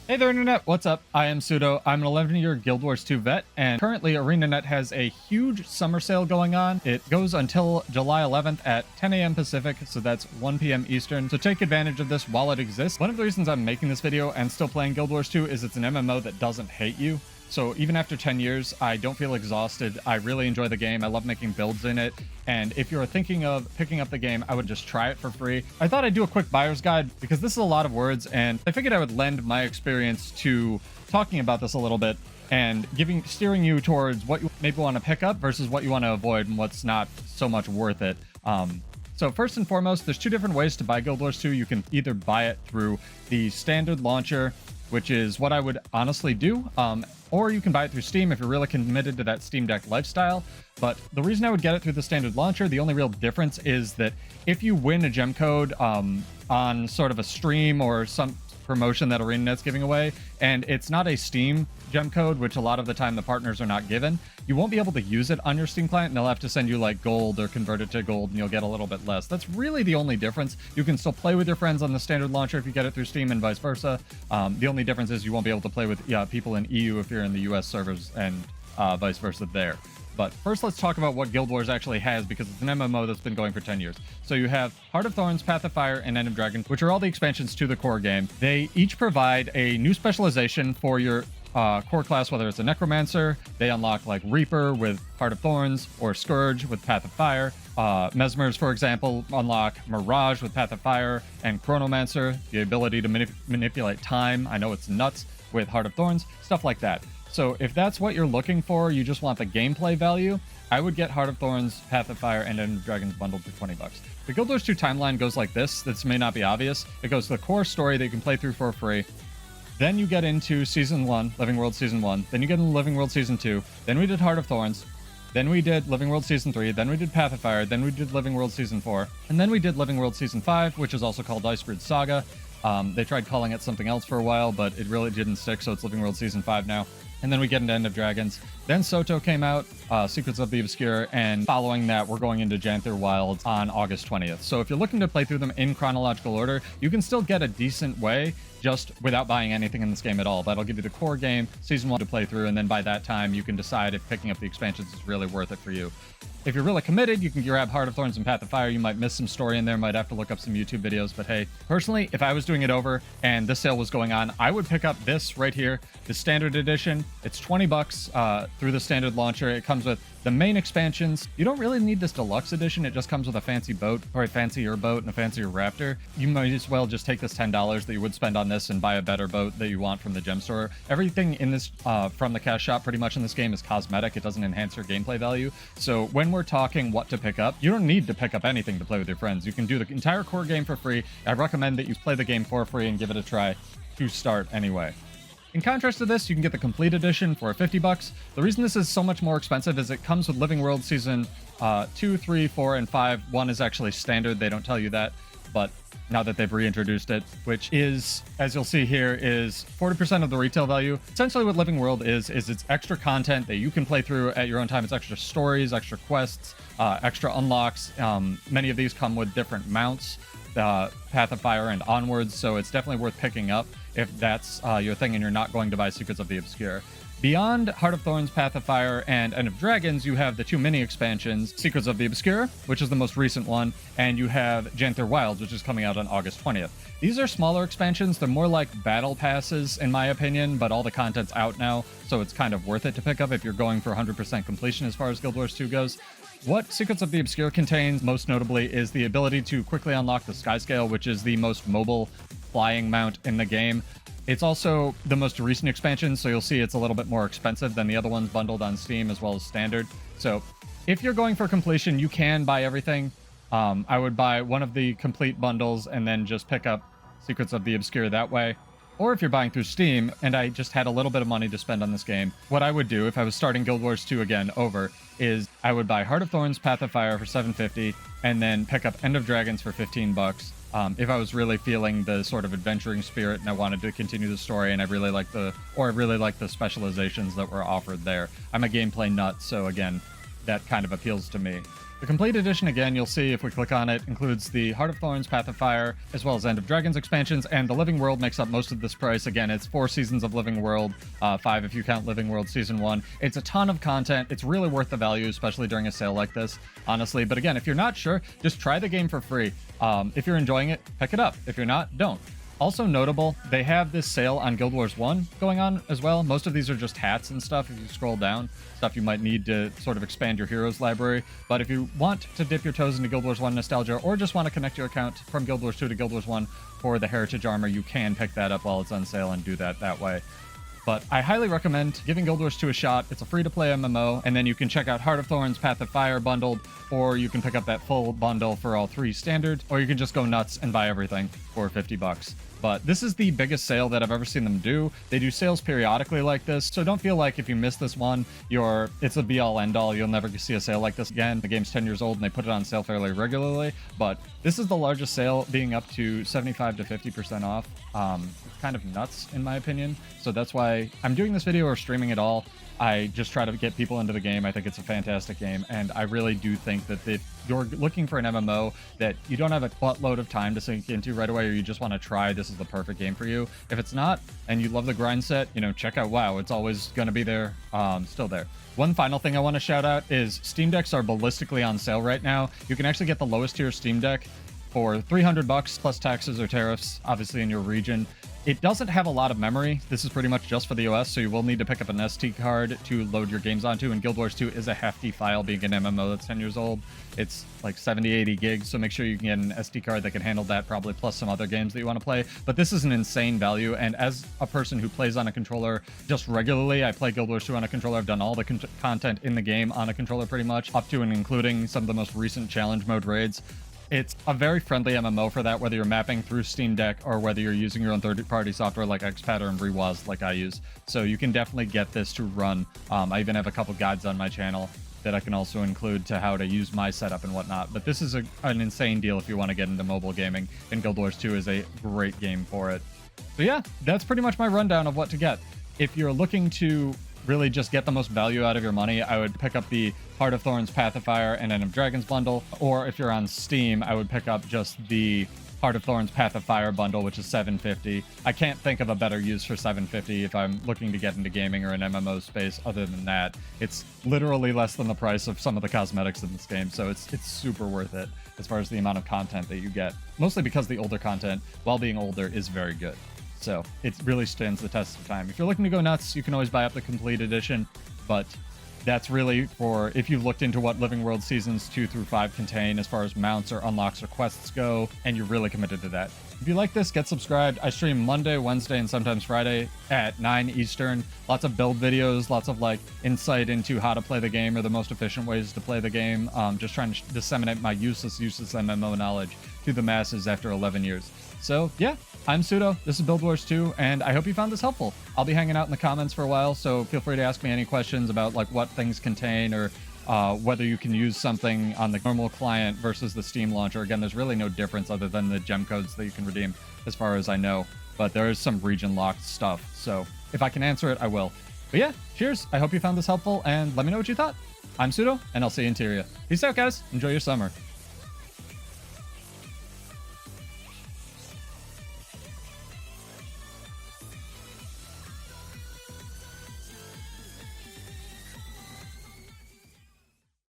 Hey there, Internet. What's up? I am Pseudo. I'm an 11-year Guild Wars 2 vet, and currently ArenaNet has a huge summer sale going on. It goes until July 11th at 10 a.m. Pacific, so that's 1 p.m. Eastern. So take advantage of this while it exists. One of the reasons I'm making this video and still playing Guild Wars 2 is it's an MMO that doesn't hate you. So even after 10 years, I don't feel exhausted. I really enjoy the game. I love making builds in it. And if you're thinking of picking up the game, I would just try it for free. I thought I'd do a quick buyer's guide because this is a lot of words, and I figured I would lend my experience to talking about this a little bit and steering you towards what you maybe want to pick up versus what you want to avoid and what's not so much worth it. So first and foremost, there's two different ways to buy Guild Wars 2. You can either buy it through the standard launcher, which is what I would honestly do, or you can buy it through Steam if you're really committed to that Steam Deck lifestyle. But the reason I would get it through the standard launcher, the only real difference is that if you win a gem code on sort of a stream or some promotion that ArenaNet's giving away, and it's not a Steam gem code, which a lot of the time the partners are not given, you won't be able to use it on your Steam client, and they'll have to send you like gold or convert it to gold, and you'll get a little bit less. That's really the only difference. You can still play with your friends on the standard launcher if you get it through Steam, and vice versa. The only difference is you won't be able to play with people in EU if you're in the US servers, and vice versa there. But first, let's talk about what Guild Wars actually has, because it's an MMO that's been going for 10 years. So you have Heart of Thorns, Path of Fire, and End of Dragon, which are all the expansions to the core game. They each provide a new specialization for your core class, whether it's a necromancer. They unlock like Reaper with Heart of Thorns, or Scourge with Path of Fire. Mesmers, for example, unlock Mirage with Path of Fire, and Chronomancer, the ability to manipulate time. I know it's nuts with Heart of Thorns, stuff like that. So if that's what you're looking for, you just want the gameplay value, I would get Heart of Thorns, Path of Fire, and End of Dragons bundled for 20 bucks. The Guild Wars 2 timeline goes like this. This may not be obvious. It goes to the core story that you can play through for free. Then you get into Season 1, Living World Season 1. Then you get into Living World Season 2. Then we did Heart of Thorns. Then we did Living World Season 3. Then we did Path of Fire. Then we did Living World Season 4. And then we did Living World Season 5, which is also called Icebridge Saga. They tried calling it something else for a while, but it really didn't stick, so it's Living World Season 5 now. And then we get into End of Dragons. Then Soto came out, Secrets of the Obscure, and following that, we're going into Janther Wilds on August 20th. So if you're looking to play through them in chronological order, you can still get a decent way just without buying anything in this game at all. That'll give you the core game, Season 1 to play through, and then by that time, you can decide if picking up the expansions is really worth it for you. If you're really committed, you can grab Heart of Thorns and Path of Fire. You might miss some story in there, might have to look up some YouTube videos, but hey, personally, if I was doing it over and this sale was going on, I would pick up this right here, the standard edition. It's 20 bucks through the standard launcher. It comes with the main expansions. You don't really need this deluxe edition. It just comes with a fancy boat, or a fancier boat and a fancier raptor. You might as well just take this $10 that you would spend on this and buy a better boat that you want from the gem store. Everything in this from the cash shop pretty much in this game is cosmetic. It doesn't enhance your gameplay value. So when we're talking what to pick up, you don't need to pick up anything to play with your friends. You can do the entire core game for free. I recommend that you play the game for free and give it a try to start anyway. In contrast to this, you can get the complete edition for 50 bucks. The reason this is so much more expensive is it comes with Living World Season 2, 3, 4, and 5. 1 is actually standard. They don't tell you that, but now that they've reintroduced it, which is, as you'll see here, is 40% of the retail value. Essentially what Living World is it's extra content that you can play through at your own time. It's extra stories, extra quests, extra unlocks. Many of these come with different mounts, Path of Fire and onwards, so it's definitely worth picking up if that's your thing and you're not going to buy Secrets of the Obscure. Beyond Heart of Thorns, Path of Fire, and End of Dragons, you have the two mini expansions, Secrets of the Obscure, which is the most recent one, and you have Janther Wilds, which is coming out on August 20th. These are smaller expansions. They're more like battle passes, in my opinion, but all the content's out now, so it's kind of worth it to pick up if you're going for 100% completion as far as Guild Wars 2 goes. What Secrets of the Obscure contains, most notably, is the ability to quickly unlock the Skyscale, which is the most mobile flying mount in the game. It's also the most recent expansion, so you'll see it's a little bit more expensive than the other ones bundled on Steam as well as standard. So if you're going for completion, you can buy everything. I would buy one of the complete bundles and then just pick up Secrets of the Obscure that way. Or if you're buying through Steam, and I just had a little bit of money to spend on this game, what I would do if I was starting Guild Wars 2 again over is I would buy Heart of Thorns, Path of Fire for $7.50, and then pick up End of Dragons for 15 bucks. If I was really feeling the sort of adventuring spirit and I wanted to continue the story and I really like the specializations that were offered there. I'm a gameplay nut, so again, that kind of appeals to me. The complete edition, again, you'll see if we click on it, includes the Heart of Thorns, Path of Fire, as well as End of Dragons expansions, and the Living World makes up most of this price. Again, it's 4 seasons of Living World, 5 if you count Living World Season 1. It's a ton of content. It's really worth the value, especially during a sale like this, honestly. But again, if you're not sure, just try the game for free. If you're enjoying it, pick it up. If you're not, don't. Also notable, they have this sale on Guild Wars 1 going on as well. Most of these are just hats and stuff if you scroll down, stuff you might need to sort of expand your heroes library. But if you want to dip your toes into Guild Wars 1 nostalgia, or just want to connect your account from Guild Wars 2 to Guild Wars 1 for the heritage armor, you can pick that up while it's on sale and do that way. But I highly recommend giving Guild Wars 2 a shot. It's a free-to-play MMO, and then you can check out Heart of Thorns, Path of Fire bundled, or you can pick up that full bundle for all 3 standard, or you can just go nuts and buy everything for $50. But this is the biggest sale that I've ever seen them do. They do sales periodically like this, so don't feel like if you miss this one, it's a be-all, end-all. You'll never see a sale like this again. The game's 10 years old, and they put it on sale fairly regularly, but this is the largest sale, being up to 75 to 50% off. It's kind of nuts, in my opinion, so that's why I'm doing this video or streaming it all. I just try to get people into the game. I think it's a fantastic game, and I really do think that if you're looking for an MMO that you don't have a buttload of time to sink into right away, or you just want to try, this is the perfect game for you. If it's not, and you love the grind set, check out WoW. It's always going to be there, still there. One final thing I want to shout out is Steam Decks are ballistically on sale right now. You can actually get the lowest tier Steam Deck for $300 plus taxes or tariffs, obviously in your region. It doesn't have a lot of memory. This is pretty much just for the OS, so you will need to pick up an SD card to load your games onto, and Guild Wars 2 is a hefty file, being an MMO that's 10 years old. It's like 70, 80 gigs, so make sure you can get an SD card that can handle that, probably plus some other games that you want to play. But this is an insane value, and as a person who plays on a controller just regularly, I play Guild Wars 2 on a controller. I've done all the content in the game on a controller pretty much, up to and including some of the most recent challenge mode raids. It's a very friendly MMO for that, whether you're mapping through Steam Deck or whether you're using your own third-party software like XPad or Rewaz like I use. So you can definitely get this to run. I even have a couple guides on my channel that I can also include to how to use my setup and whatnot. But this is an insane deal if you want to get into mobile gaming, and Guild Wars 2 is a great game for it. So yeah, that's pretty much my rundown of what to get. If you're looking to really just get the most value out of your money, I would pick up the Heart of Thorns, Path of Fire, and End of Dragons bundle. Or if you're on Steam, I would pick up just the Heart of Thorns, Path of Fire bundle, which is $750. I can't think of a better use for $750 if I'm looking to get into gaming or an MMO space other than that. It's literally less than the price of some of the cosmetics in this game, so it's super worth it as far as the amount of content that you get. Mostly because the older content, while being older, is very good. So it really stands the test of time. If you're looking to go nuts, you can always buy up the complete edition, but that's really for if you've looked into what Living World Seasons 2 through 5 contain as far as mounts or unlocks or quests go, and you're really committed to that. If you like this, get subscribed. I stream Monday, Wednesday, and sometimes Friday at 9 Eastern. Lots of build videos, lots of insight into how to play the game or the most efficient ways to play the game. Just trying to disseminate my useless MMO knowledge to the masses after 11 years. So yeah, I'm Pseudo, this is Build Wars 2, and I hope you found this helpful. I'll be hanging out in the comments for a while, so feel free to ask me any questions about what things contain, or whether you can use something on the normal client versus the Steam launcher. Again, there's really no difference other than the gem codes that you can redeem, as far as I know, but there is some region-locked stuff, so if I can answer it, I will. But yeah, cheers, I hope you found this helpful, and let me know what you thought. I'm Pseudo, and I'll see you in Tyria. Peace out, guys. Enjoy your summer.